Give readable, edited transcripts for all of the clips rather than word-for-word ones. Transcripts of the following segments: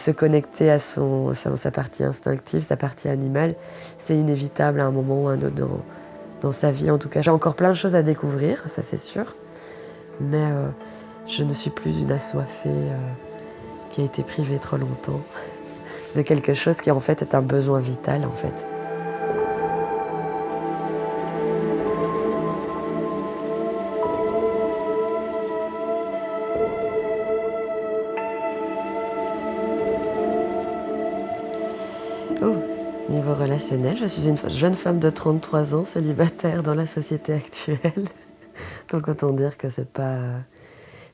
se connecter à sa partie instinctive, sa partie animale, c'est inévitable à un moment ou à un autre dans sa vie. En tout cas, j'ai encore plein de choses à découvrir, ça c'est sûr. Mais je ne suis plus une assoiffée qui a été privée trop longtemps de quelque chose qui en fait est un besoin vital en fait. Oh, niveau relationnel, je suis une jeune femme de 33 ans, célibataire dans la société actuelle. Donc autant dire que c'est pas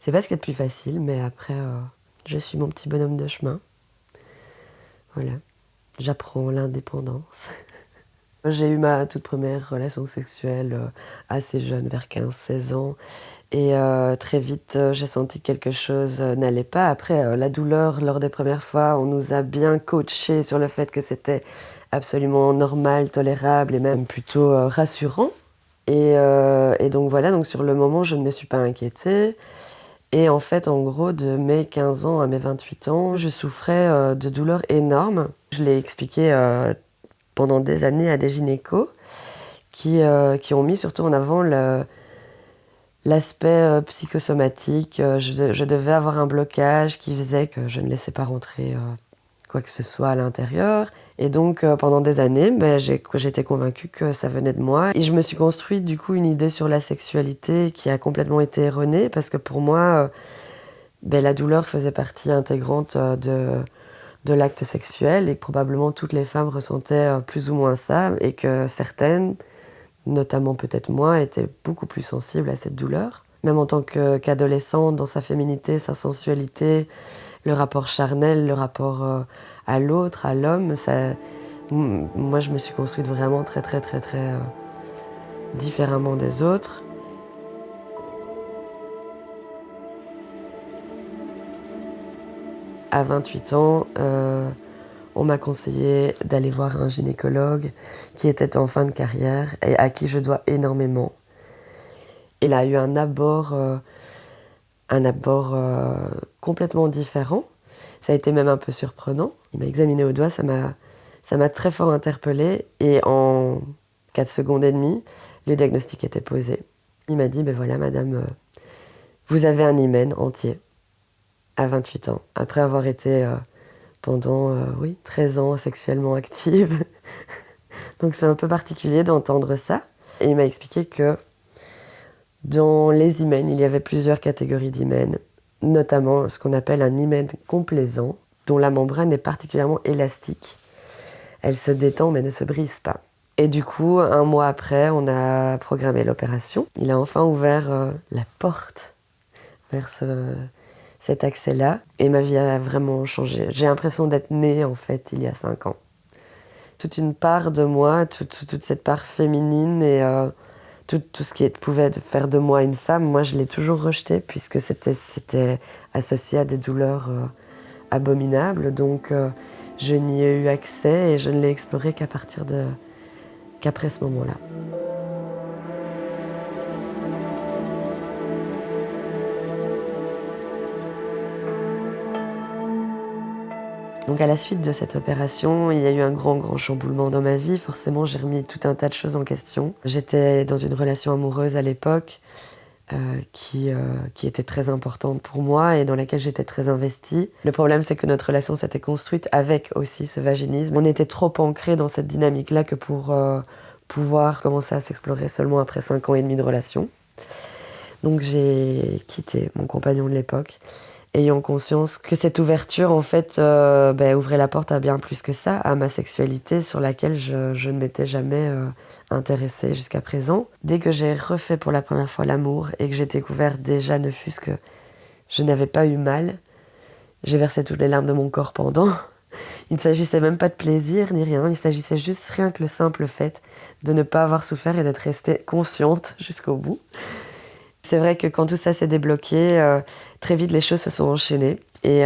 ce qu'il y a de plus facile, mais après, je suis mon petit bonhomme de chemin. Voilà, j'apprends l'indépendance. J'ai eu ma toute première relation sexuelle assez jeune, vers 15-16 ans. Et très vite, j'ai senti que quelque chose n'allait pas. Après, la douleur, lors des premières fois, on nous a bien coachés sur le fait que c'était absolument normal, tolérable et même plutôt rassurant. Et donc voilà, donc sur le moment, je ne me suis pas inquiétée. Et en fait, en gros, de mes 15 ans à mes 28 ans, je souffrais de douleurs énormes. Je l'ai expliqué pendant des années à des gynécos qui ont mis surtout en avant l'aspect psychosomatique. Je devais avoir un blocage qui faisait que je ne laissais pas rentrer quoi que ce soit à l'intérieur. Et donc, pendant des années, j'étais convaincue que ça venait de moi. Et je me suis construite, du coup, une idée sur la sexualité qui a complètement été erronée, parce que pour moi, la douleur faisait partie intégrante de l'acte sexuel, et que probablement toutes les femmes ressentaient plus ou moins ça, et que certaines, notamment peut-être moi, étaient beaucoup plus sensibles à cette douleur. Même en tant qu'adolescente, dans sa féminité, sa sensualité, le rapport charnel, le rapport à l'autre, à l'homme, moi je me suis construite vraiment très différemment des autres. À 28 ans, on m'a conseillé d'aller voir un gynécologue qui était en fin de carrière et à qui je dois énormément. Il a eu un abord complètement différent. Ça a été même un peu surprenant. Il m'a examiné au doigt, ça m'a très fort interpellée. Et en 4 secondes et demie, le diagnostic était posé. Il m'a dit, voilà madame, vous avez un hymen entier à 28 ans. Après avoir été pendant 13 ans sexuellement active. Donc c'est un peu particulier d'entendre ça. Et il m'a expliqué que dans les hymens, il y avait plusieurs catégories d'hymens, notamment ce qu'on appelle un hymen complaisant, dont la membrane est particulièrement élastique. Elle se détend mais ne se brise pas. Et du coup, 1 mois après, on a programmé l'opération. Il a enfin ouvert la porte vers cet accès-là. Et ma vie a vraiment changé. J'ai l'impression d'être née, en fait, il y a 5 ans. Toute une part de moi, toute cette part féminine et tout ce qui pouvait faire de moi une femme, moi, je l'ai toujours rejeté puisque c'était associé à des douleurs abominables. Donc, je n'y ai eu accès et je ne l'ai exploré qu'après ce moment-là. Donc à la suite de cette opération, il y a eu un grand chamboulement dans ma vie. Forcément, j'ai remis tout un tas de choses en question. J'étais dans une relation amoureuse à l'époque qui était très importante pour moi et dans laquelle j'étais très investie. Le problème, c'est que notre relation s'était construite avec aussi ce vaginisme. On était trop ancrés dans cette dynamique-là que pour pouvoir commencer à s'explorer seulement après 5 ans et demi de relation. Donc j'ai quitté mon compagnon de l'époque, ayant conscience que cette ouverture, en fait, ouvrait la porte à bien plus que ça, à ma sexualité sur laquelle je ne m'étais jamais intéressée jusqu'à présent. Dès que j'ai refait pour la première fois l'amour et que j'ai découvert déjà, ne fût-ce que je n'avais pas eu mal, j'ai versé toutes les larmes de mon corps pendant. Il ne s'agissait même pas de plaisir ni rien, il s'agissait juste rien que le simple fait de ne pas avoir souffert et d'être restée consciente jusqu'au bout. C'est vrai que quand tout ça s'est débloqué, très vite les choses se sont enchaînées et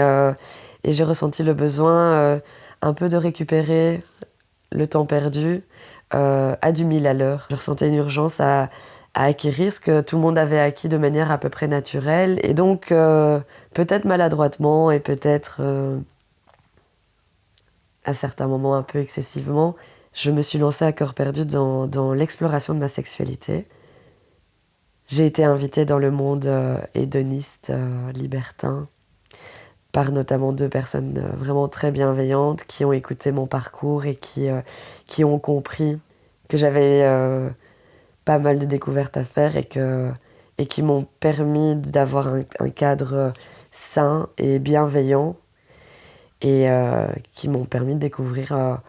j'ai ressenti le besoin un peu de récupérer le temps perdu à du 1000 à l'heure. Je ressentais une urgence à acquérir ce que tout le monde avait acquis de manière à peu près naturelle et donc peut-être maladroitement et peut-être à certains moments un peu excessivement. Je me suis lancée à corps perdu dans l'exploration de ma sexualité. J'ai été invitée dans le monde hédoniste, libertin, par notamment 2 personnes vraiment très bienveillantes qui ont écouté mon parcours et qui ont compris que j'avais pas mal de découvertes à faire et qui m'ont permis d'avoir un cadre sain et bienveillant et qui m'ont permis de découvrir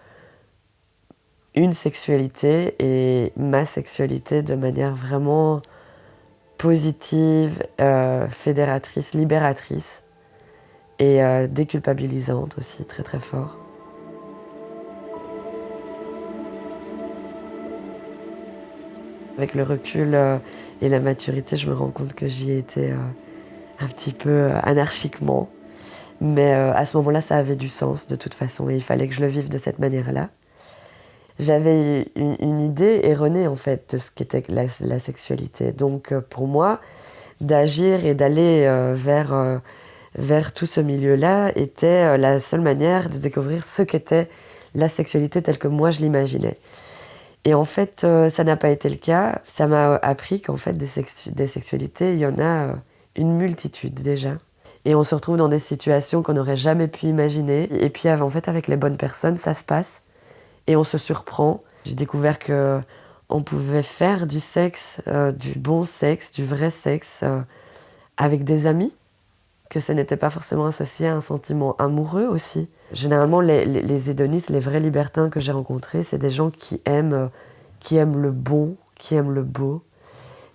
une sexualité et ma sexualité de manière vraiment positive, fédératrice, libératrice et déculpabilisante aussi, très très fort. Avec le recul et la maturité, je me rends compte que j'y ai été un petit peu anarchiquement. Mais à ce moment-là, ça avait du sens de toute façon et il fallait que je le vive de cette manière-là. J'avais une idée erronée en fait de ce qu'était la sexualité. Donc pour moi, d'agir et d'aller vers tout ce milieu-là était la seule manière de découvrir ce qu'était la sexualité telle que moi je l'imaginais. Et en fait, ça n'a pas été le cas. Ça m'a appris qu'en fait, des sexualités, il y en a une multitude déjà. Et on se retrouve dans des situations qu'on n'aurait jamais pu imaginer. Et puis en fait, avec les bonnes personnes, ça se passe. Et on se surprend. J'ai découvert qu'on pouvait faire du sexe, du bon sexe, du vrai sexe, avec des amis. Que ce n'était pas forcément associé à un sentiment amoureux aussi. Généralement, les hédonistes, les vrais libertins que j'ai rencontrés, c'est des gens qui aiment le bon, qui aiment le beau.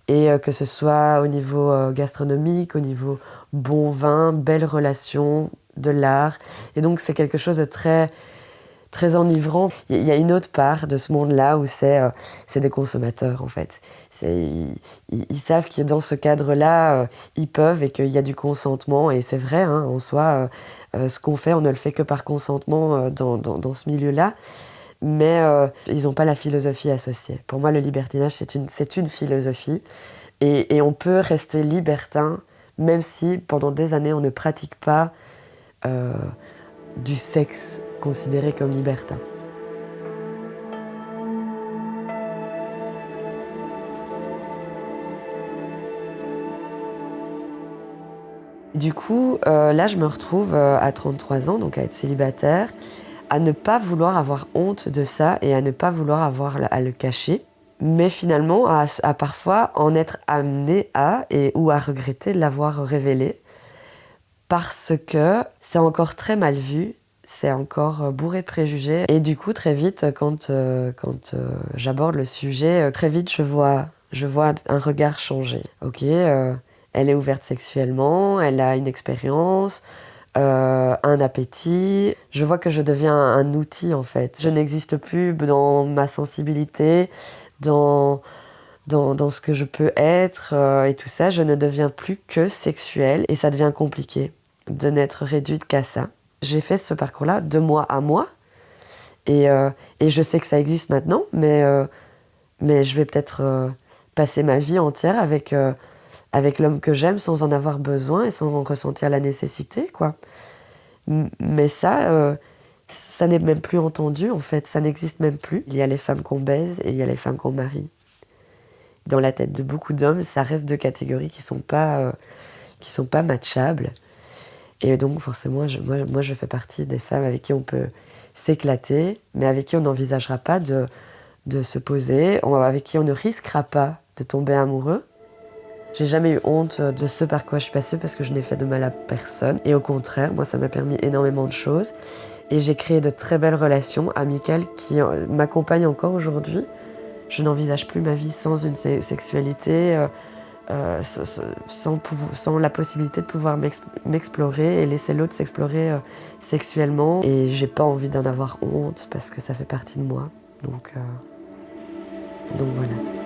Et que ce soit au niveau gastronomique, au niveau bon vin, belles relations, de l'art. Et donc, c'est quelque chose de très, très enivrant. Il y a une autre part de ce monde-là où c'est des consommateurs, en fait. Ils savent que dans ce cadre-là, ils peuvent et qu'il y a du consentement. Et c'est vrai, hein, en soi, ce qu'on fait, on ne le fait que par consentement dans ce milieu-là. Mais ils n'ont pas la philosophie associée. Pour moi, le libertinage, c'est une philosophie. Et on peut rester libertin, même si pendant des années, on ne pratique pas du sexe considéré comme libertin. Du coup, là, je me retrouve à 33 ans, donc à être célibataire, à ne pas vouloir avoir honte de ça et à ne pas vouloir avoir à le cacher, mais finalement à parfois en être amené ou à regretter de l'avoir révélé, parce que c'est encore très mal vu, c'est encore bourré de préjugés, et du coup, très vite, quand j'aborde le sujet, très vite, je vois un regard changer. Ok, elle est ouverte sexuellement, elle a une expérience, un appétit. Je vois que je deviens un outil en fait. Je n'existe plus dans ma sensibilité, dans ce que je peux être et tout ça. Je ne deviens plus que sexuelle et ça devient compliqué de n'être réduite qu'à ça. J'ai fait ce parcours-là de mois à mois et je sais que ça existe maintenant, mais je vais peut-être passer ma vie entière avec l'homme que j'aime sans en avoir besoin et sans en ressentir la nécessité, quoi. Mais ça n'est même plus entendu, en fait. Ça n'existe même plus. Il y a les femmes qu'on baise et il y a les femmes qu'on marie. Dans la tête de beaucoup d'hommes, ça reste 2 catégories qui sont pas matchables. Et donc, forcément, moi, je fais partie des femmes avec qui on peut s'éclater, mais avec qui on n'envisagera pas de se poser, avec qui on ne risquera pas de tomber amoureux. J'ai jamais eu honte de ce par quoi je suis passée parce que je n'ai fait de mal à personne. Et au contraire, moi, ça m'a permis énormément de choses. Et j'ai créé de très belles relations amicales qui m'accompagnent encore aujourd'hui. Je n'envisage plus ma vie sans une sexualité, sans la possibilité de pouvoir m'explorer et laisser l'autre s'explorer sexuellement. Et j'ai pas envie d'en avoir honte parce que ça fait partie de moi. Donc voilà.